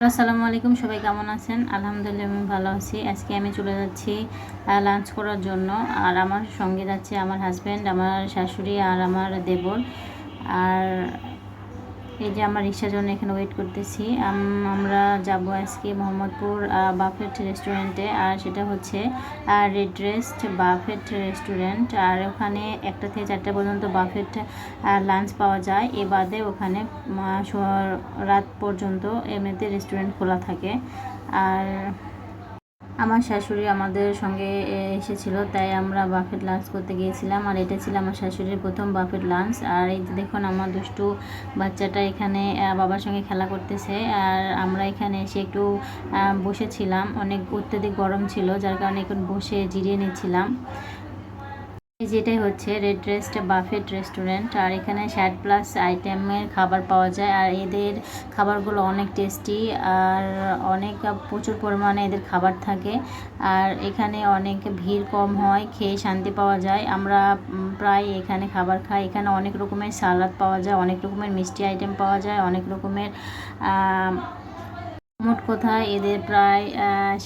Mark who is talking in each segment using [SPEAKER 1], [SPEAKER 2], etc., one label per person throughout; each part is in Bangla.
[SPEAKER 1] আসসালামু আলাইকুম, সবাই কেমন আছেন? আলহামদুলিল্লাহ আমি ভালো আছি। আজকে আমি চলে যাচ্ছি লাঞ্চ করার জন্য। আর আমার সঙ্গে যাচ্ছে আমার হাজব্যান্ড, আমার শাশুড়ি আর আমার দেবর। আর এই যে আমার রিক্সার জন্য এখানে ওয়েট করতেছি। আমরা যাব আজকে মোহাম্মদপুর বাফেট রেস্টুরেন্টে। আর সেটা হচ্ছে রেড রেস্ট বাফেট রেস্টুরেন্ট। আর ওখানে 1টা থেকে 4টা পর্যন্ত বাফেট লাঞ্চ পাওয়া যায়। এ বাদে ওখানে রাত পর্যন্ত এমনিতে রেস্টুরেন্ট খোলা থাকে। আর আমার শাশুড়ি আমাদের সঙ্গে এসেছিল, তাই আমরা বাফেট লাঞ্চ করতে গিয়েছিলাম। আর এটা ছিল আমার শাশুড়ির প্রথম বাফেট লাঞ্চ। আর এই যে দেখুন আমার দুষ্টু বাচ্চাটা এখানে বাবার সঙ্গে খেলা করতেছে। আর আমরা এখানে এসে একটু বসেছিলাম, অনেক অত্যাধিক গরম ছিল, যার কারণে একটু বসে জিরিয়ে নিচ্ছিলাম। যেটাই হচ্ছে রেড রেস্ট বাফেট রেস্টুরেন্ট। আর এখানে 60+ আইটেমের খাবার পাওয়া যায়। আর এদের খাবারগুলো অনেক টেস্টি আর প্রচুর পরিমাণে এদের খাবার থাকে। আর এখানে অনেক ভিড় কম হয়, খেয়ে শান্তি পাওয়া যায়। আমরা প্রায় এখানে খাবার খাই। এখানে অনেক রকমের সালাদ পাওয়া যায়, অনেক রকমের মিষ্টি আইটেম পাওয়া যায়, অনেক রকমের মোট কথা এদের প্রায়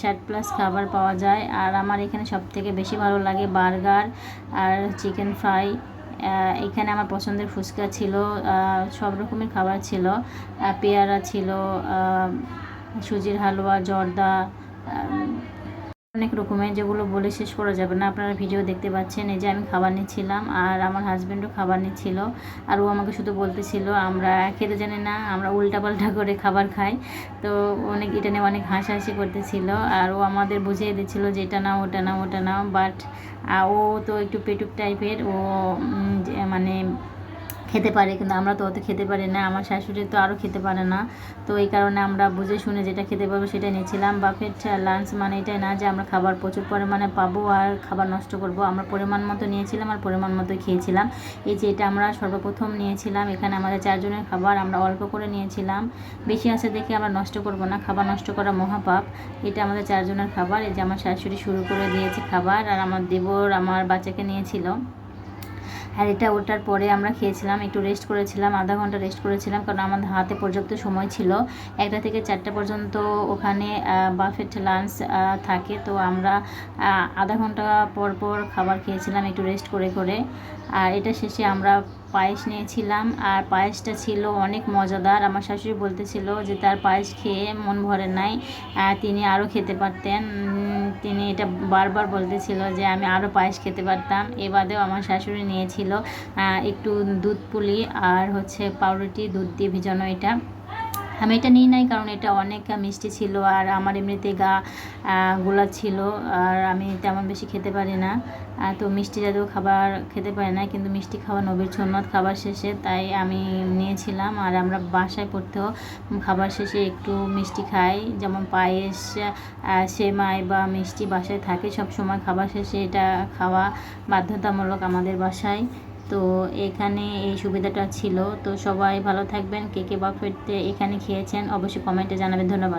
[SPEAKER 1] 60+ খাবার পাওয়া যায়। আর আমার এখানে সবথেকে বেশি ভালো লাগে বার্গার আর চিকেন ফ্রাই। এখানে আমার পছন্দের ফুচকা ছিল, সব রকমের খাবার ছিল, পেয়ারা ছিল, সুজির হালুয়া, জর্দা, অনেক রকমের, যেগুলো বলে শেষ করা যাবে না। আপনারা ভিডিও দেখতে পাচ্ছেন। এই যে আমি খাবার নিচ্ছিলাম আর আমার হাজব্যান্ডও খাবার নিচ্ছিল। আর ও আমাকে শুধু বলতেছিল আমরা খেতে জানি না, আমরা উল্টাপাল্টা করে খাবার খাই। তো এটা নিয়ে অনেক হাসাহাসি করতেছিল। আর ও আমাদের বুঝিয়ে দিচ্ছিল যে এটা নাও, ওটা নাও, ওটা নাও। বাট ও তো একটু পেটুক টাইপের, ও মানে খেতে পারে, কিন্তু আমরা তো অত খেতে পারি না। আমার শাশুড়ি তো আরও খেতে পারে না। তো এই কারণে আমরা বুঝে শুনে যেটা খেতে পারবো সেটা নিয়েছিলাম। বাফেট লাঞ্চ মানে এটাই না যে আমরা খাবার প্রচুর পরিমাণে পাবো আর খাবার নষ্ট করব। আমরা পরিমাণ মতো নিয়েছিলাম আর পরিমাণ মতো খেয়েছিলাম। এই যে এটা আমরা সর্বপ্রথম নিয়েছিলাম। এখানে আমাদের 4 জনের খাবার, আমরা অল্প করে নিয়েছিলাম। বেশি আছে দেখে আমরা নষ্ট করব না, খাবার নষ্ট করা মহাপাপ। এটা আমাদের 4 জনের খাবার। এই যে আমার শাশুড়ি শুরু করে দিয়েছে খাবার, আর আমার দেবর আমার বাচ্চাকে নিয়েছিল। আর এটা ওটার পরে আমরা খেয়েছিলাম, একটু রেস্ট করেছিলাম, আধা ঘন্টা রেস্ট করেছিলাম, কারণ আমাদের হাতে পর্যাপ্ত সময় ছিল। 1টা থেকে 4টা পর্যন্ত ওখানে বাফেট লাঞ্চ থাকে। তো আমরা আধা ঘন্টা পর পর খাবার খেয়েছিলাম, একটু রেস্ট করে করে। আর এটা শেষে আমরা পায়েস নিয়েছিলাম। আর পায়েসটা ছিল অনেক মজাদার। আমার শাশুড়ি বলতেছিল যে তার পায়েস খেয়ে মন ভরে নাই, তিনি আরও খেতে পারতেন। তিনি এটা বারবার বলতেছিল যে আমি আরও পায়েস খেতে পারতাম। এ বাদেও আমার শাশুড়ি নিয়েছিল একটু দুধ পুলি আর হচ্ছে পাউরুটি, দুধ দিয়ে ভিজানো। এটা আমি এটা নিই নাই, কারণ এটা অনেক মিষ্টি ছিল আর আমার এমনিতে গোলা ছিল। আর আমি তেমন বেশি খেতে পারি না, তো মিষ্টি জাতীয় খাবার খেতে পারি না। কিন্তু মিষ্টি খাওয়া নবীর সুন্নত খাবার শেষে, তাই আমি নিয়েছিলাম। আর আমরা বাসায় পড়তেও খাবার শেষে একটু মিষ্টি খাই, যেমন পায়েস, সেমাই বা মিষ্টি বাসায় থাকে সব সময়। খাবার শেষে এটা খাওয়া বাধ্যতামূলক আমাদের বাসায়। তো এখানে এই সুবিধাটা ছিল। তো সবাই ভালো থাকবেন। কে কে বাফেটে এখানে খেয়েছেন অবশ্যই কমেন্টে জানাবেন। ধন্যবাদ।